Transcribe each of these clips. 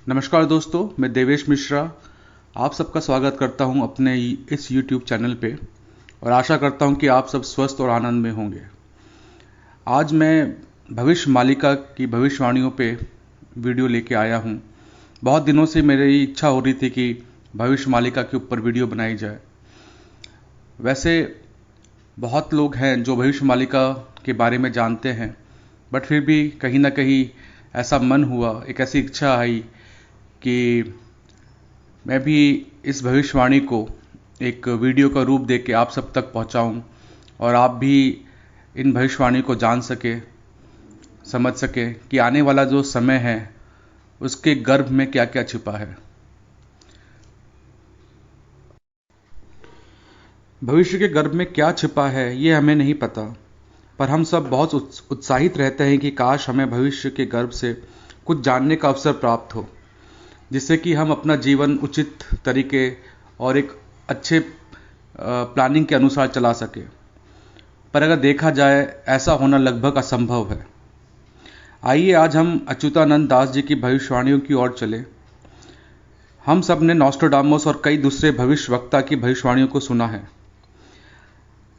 नमस्कार दोस्तों, मैं देवेश मिश्रा आप सबका स्वागत करता हूं अपने इस YouTube चैनल पे और आशा करता हूं कि आप सब स्वस्थ और आनंद में होंगे। आज मैं भविष्य मालिका की भविष्यवाणियों पे वीडियो लेके आया हूं। बहुत दिनों से मेरी इच्छा हो रही थी कि भविष्य मालिका के ऊपर वीडियो बनाई जाए। वैसे बहुत लोग हैं जो भविष्य मालिका के बारे में जानते हैं, बट फिर भी कहीं ना कहीं ऐसा मन हुआ, एक ऐसी इच्छा आई कि मैं भी इस भविष्यवाणी को एक वीडियो का रूप दे के आप सब तक पहुंचाऊं और आप भी इन भविष्यवाणी को जान सके, समझ सके कि आने वाला जो समय है उसके गर्भ में क्या क्या छिपा है। भविष्य के गर्भ में क्या छिपा है ये हमें नहीं पता, पर हम सब बहुत उत्साहित रहते हैं कि काश हमें भविष्य के गर्भ से कुछ जानने का अवसर प्राप्त हो, जिससे कि हम अपना जीवन उचित तरीके और एक अच्छे प्लानिंग के अनुसार चला सके। पर अगर देखा जाए ऐसा होना लगभग असंभव है। आइए आज हम अच्युतानंद दास जी की भविष्यवाणियों की ओर चले। हम सब ने नॉस्ट्राडामस और कई दूसरे भविष्यवक्ता की भविष्यवाणियों को सुना है।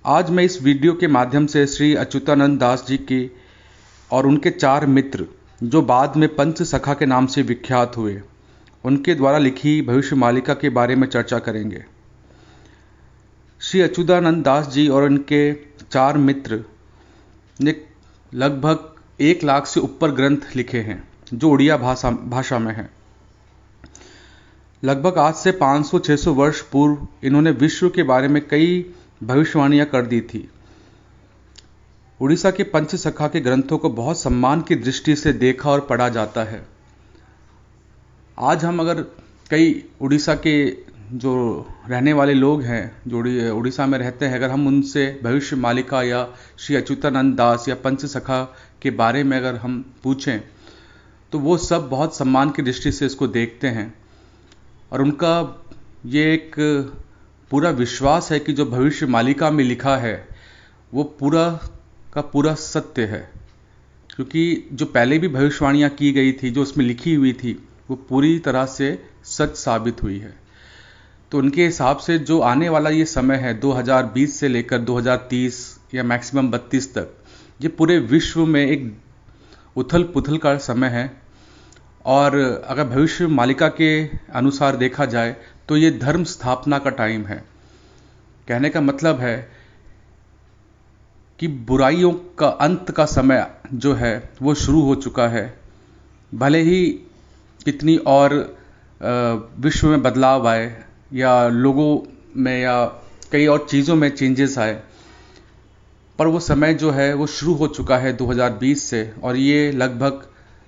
आज मैं इस वीडियो के माध्यम से श्री अच्युतानंद दास जी की और उनके 4 मित्र जो बाद में पंच सखा के नाम से विख्यात हुए, उनके द्वारा लिखी भविष्य मालिका के बारे में चर्चा करेंगे। श्री अच्युतानंद दास जी और उनके 4 मित्र ने लगभग 1 लाख से ऊपर ग्रंथ लिखे हैं जो उड़िया भाषा में हैं। लगभग आज से 500-600 वर्ष पूर्व इन्होंने विश्व के बारे में कई भविष्यवाणियां कर दी थी। उड़ीसा के पंच सखा के ग्रंथों को बहुत सम्मान की दृष्टि से देखा और पढ़ा जाता है। आज हम अगर कई उड़ीसा के जो रहने वाले लोग हैं, जो उड़ीसा में रहते हैं, अगर हम उनसे भविष्य मालिका या श्री अच्युतानंद दास या पंच सखा के बारे में अगर हम पूछें तो वो सब बहुत सम्मान की दृष्टि से इसको देखते हैं और उनका ये एक पूरा विश्वास है कि जो भविष्य मालिका में लिखा है वो पूरा का पूरा सत्य है, क्योंकि जो पहले भी भविष्यवाणियां की गई थी, जो उसमें लिखी हुई थी, वो पूरी तरह से सच साबित हुई है। तो उनके हिसाब से जो आने वाला ये समय है 2020 से लेकर 2030 या मैक्सिमम 32 तक, ये पूरे विश्व में एक उथल पुथल का समय है। और अगर भविष्य मालिका के अनुसार देखा जाए तो ये धर्म स्थापना का टाइम है। कहने का मतलब है कि बुराइयों का अंत का समय जो है वो शुरू हो चुका है। भले ही कितनी और विश्व में बदलाव आए या लोगों में या कई और चीज़ों में चेंजेस आए, पर वो समय जो है वो शुरू हो चुका है 2020 से और ये लगभग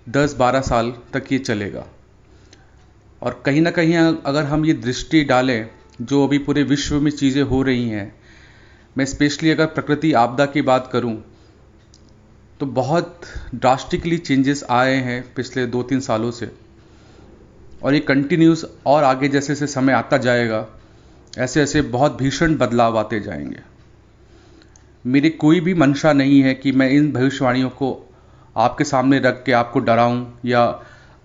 10-12 साल तक ये चलेगा। और कहीं ना कहीं अगर हम ये दृष्टि डालें जो अभी पूरे विश्व में चीज़ें हो रही हैं, मैं स्पेशली अगर प्रकृति आपदा की बात करूं तो बहुत ड्रास्टिकली चेंजेस आए हैं पिछले 2-3 सालों से और ये कंटिन्यूस और आगे जैसे जैसे समय आता जाएगा ऐसे ऐसे बहुत भीषण बदलाव आते जाएंगे। मेरी कोई भी मंशा नहीं है कि मैं इन भविष्यवाणियों को आपके सामने रख के आपको डराऊं या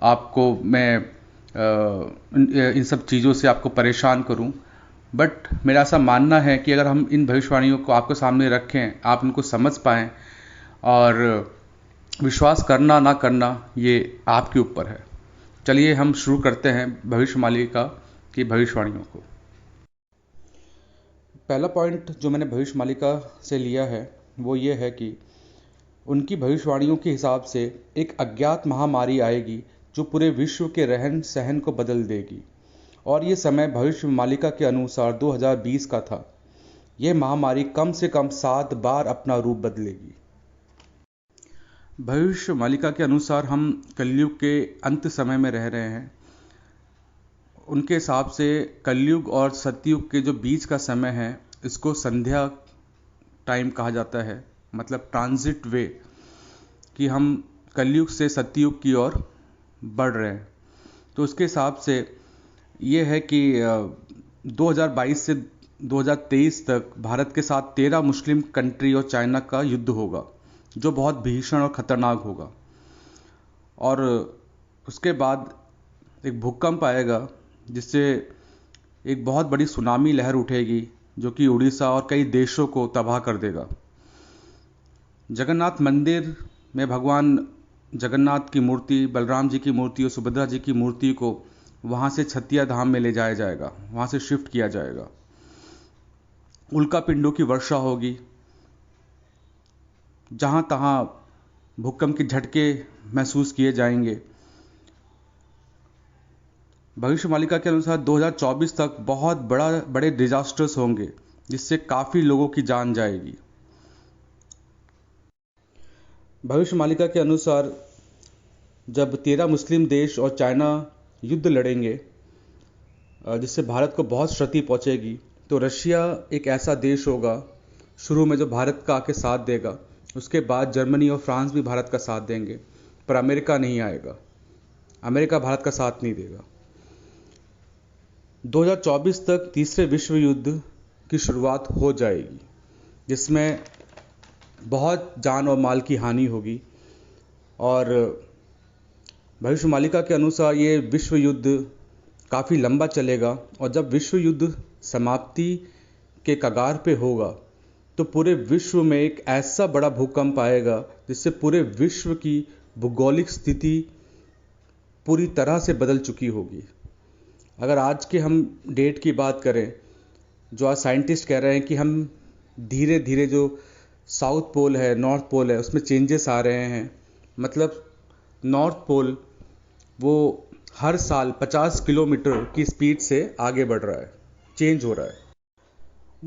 आपको मैं इन सब चीज़ों से आपको परेशान करूं, बट मेरा ऐसा मानना है कि अगर हम इन भविष्यवाणियों को आपके सामने रखें, आप इनको समझ पाएं और विश्वास करना ना करना ये आपके ऊपर है। चलिए हम शुरू करते हैं भविष्य मालिका की भविष्यवाणियों को। पहला पॉइंट जो मैंने भविष्य मालिका से लिया है वो ये है कि उनकी भविष्यवाणियों के हिसाब से एक अज्ञात महामारी आएगी जो पूरे विश्व के रहन सहन को बदल देगी और ये समय भविष्य मालिका के अनुसार 2020 का था। यह महामारी कम से कम 7 बार अपना रूप बदलेगी। भविष्य मालिका के अनुसार हम कलयुग के अंत समय में रह रहे हैं। उनके हिसाब से कलयुग और सतयुग के जो बीच का समय है इसको संध्या टाइम कहा जाता है, मतलब ट्रांजिट वे, कि हम कलयुग से सतयुग की ओर बढ़ रहे हैं। तो उसके हिसाब से ये है कि 2022 से 2023 तक भारत के साथ 13 मुस्लिम कंट्री और चाइना का युद्ध होगा जो बहुत भीषण और ख़तरनाक होगा। और उसके बाद एक भूकंप आएगा जिससे एक बहुत बड़ी सुनामी लहर उठेगी जो कि उड़ीसा और कई देशों को तबाह कर देगा। जगन्नाथ मंदिर में भगवान जगन्नाथ की मूर्ति, बलराम जी की मूर्ति और सुभद्रा जी की मूर्ति को वहाँ से छतिया धाम में ले जाया जाएगा, वहाँ से शिफ्ट किया जाएगा। उल्का पिंडों की वर्षा होगी, जहाँ तहाँ भूकंप के झटके महसूस किए जाएंगे। भविष्यवाणी के अनुसार 2024 तक बहुत बड़े डिजास्टर्स होंगे जिससे काफ़ी लोगों की जान जाएगी। भविष्यवाणी के अनुसार जब 13 मुस्लिम देश और चाइना युद्ध लड़ेंगे जिससे भारत को बहुत क्षति पहुंचेगी, तो रशिया एक ऐसा देश होगा शुरू में जो भारत का आके साथ देगा। उसके बाद जर्मनी और फ्रांस भी भारत का साथ देंगे, पर अमेरिका नहीं आएगा। अमेरिका भारत का साथ नहीं देगा। 2024 तक तीसरे विश्व युद्ध की शुरुआत हो जाएगी जिसमें बहुत जान और माल की हानि होगी। और भविष्यवाणी के अनुसार ये विश्व युद्ध काफ़ी लंबा चलेगा और जब विश्व युद्ध समाप्ति के कगार पे होगा तो पूरे विश्व में एक ऐसा बड़ा भूकंप आएगा जिससे पूरे विश्व की भूगोलिक स्थिति पूरी तरह से बदल चुकी होगी। अगर आज के हम डेट की बात करें, जो आज साइंटिस्ट कह रहे हैं कि हम धीरे धीरे जो साउथ पोल है, नॉर्थ पोल है, उसमें चेंजेस आ रहे हैं। मतलब नॉर्थ पोल वो हर साल 50 किलोमीटर की स्पीड से आगे बढ़ रहा है, चेंज हो रहा है।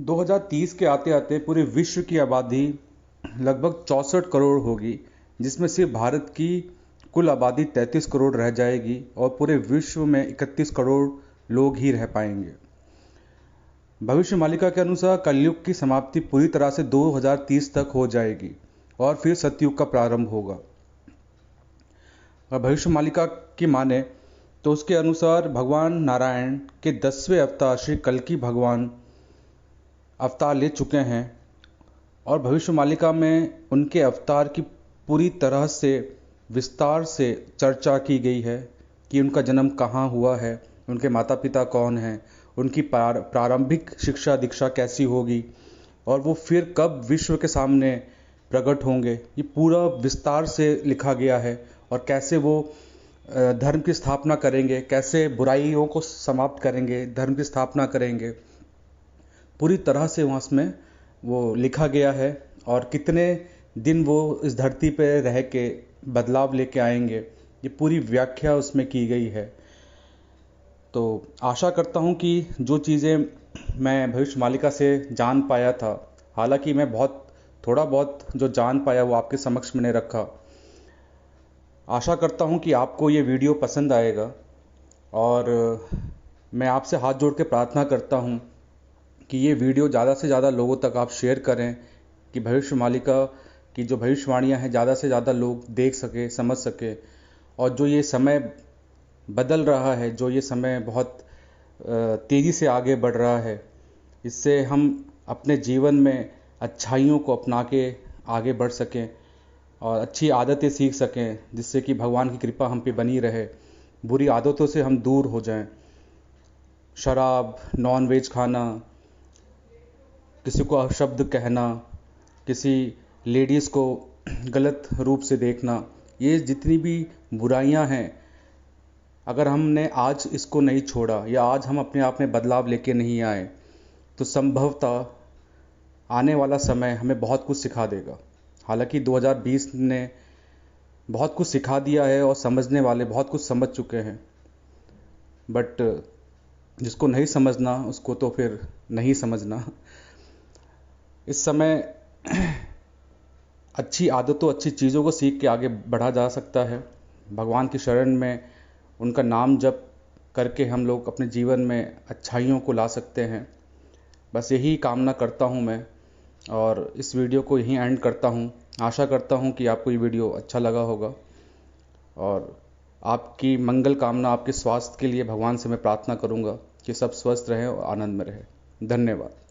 2030 के आते आते पूरे विश्व की आबादी लगभग 64 करोड़ होगी, जिसमें से भारत की कुल आबादी 33 करोड़ रह जाएगी और पूरे विश्व में 31 करोड़ लोग ही रह पाएंगे। भविष्यवाणी के अनुसार कलयुग की समाप्ति पूरी तरह से 2030 तक हो जाएगी और फिर सतयुग का प्रारंभ होगा। और भविष्यवाणी की माने तो उसके अनुसार भगवान नारायण के 10वें अवतार श्री कल्कि भगवान अवतार ले चुके हैं और भविष्यवाणी में उनके अवतार की पूरी तरह से विस्तार से चर्चा की गई है कि उनका जन्म कहाँ हुआ है, उनके माता पिता कौन हैं, उनकी प्रारंभिक शिक्षा दीक्षा कैसी होगी और वो फिर कब विश्व के सामने प्रकट होंगे। ये पूरा विस्तार से लिखा गया है और कैसे वो धर्म की स्थापना करेंगे, कैसे बुराइयों को समाप्त करेंगे, धर्म की स्थापना करेंगे, पूरी तरह से वहाँ में वो लिखा गया है। और कितने दिन वो इस धरती पे रह के बदलाव लेके आएंगे, ये पूरी व्याख्या उसमें की गई है। तो आशा करता हूँ कि जो चीज़ें मैं भविष्यवाणी से जान पाया था, हालांकि मैं थोड़ा बहुत जो जान पाया वो आपके समक्ष मैंने रखा। आशा करता हूँ कि आपको ये वीडियो पसंद आएगा और मैं आपसे हाथ जोड़ के प्रार्थना करता हूँ कि ये वीडियो ज़्यादा से ज़्यादा लोगों तक आप शेयर करें कि भविष्यवाणी की जो भविष्यवाणियाँ हैं ज़्यादा से ज़्यादा लोग देख सके, समझ सके। और जो ये समय बदल रहा है, जो ये समय बहुत तेज़ी से आगे बढ़ रहा है, इससे हम अपने जीवन में अच्छाइयों को अपना के आगे बढ़ सकें और अच्छी आदतें सीख सकें, जिससे कि भगवान की कृपा हम पे बनी रहे, बुरी आदतों से हम दूर हो जाएं। शराब, नॉन वेज खाना, किसी को अपशब्द कहना, किसी लेडीज़ को गलत रूप से देखना, ये जितनी भी बुराइयां हैं, अगर हमने आज इसको नहीं छोड़ा या आज हम अपने आप में बदलाव लेके नहीं आए तो संभवतः आने वाला समय हमें बहुत कुछ सिखा देगा। हालांकि 2020 ने बहुत कुछ सिखा दिया है और समझने वाले बहुत कुछ समझ चुके हैं, बट जिसको नहीं समझना उसको तो फिर नहीं समझना। इस समय अच्छी आदतों, अच्छी चीज़ों को सीख के आगे बढ़ा जा सकता है। भगवान की शरण में उनका नाम जप करके हम लोग अपने जीवन में अच्छाइयों को ला सकते हैं। बस यही कामना करता हूँ मैं और इस वीडियो को यहीं एंड करता हूँ। आशा करता हूँ कि आपको ये वीडियो अच्छा लगा होगा और आपकी मंगल कामना, आपके स्वास्थ्य के लिए भगवान से मैं प्रार्थना करूँगा कि सब स्वस्थ रहें और आनंद में रहें। धन्यवाद।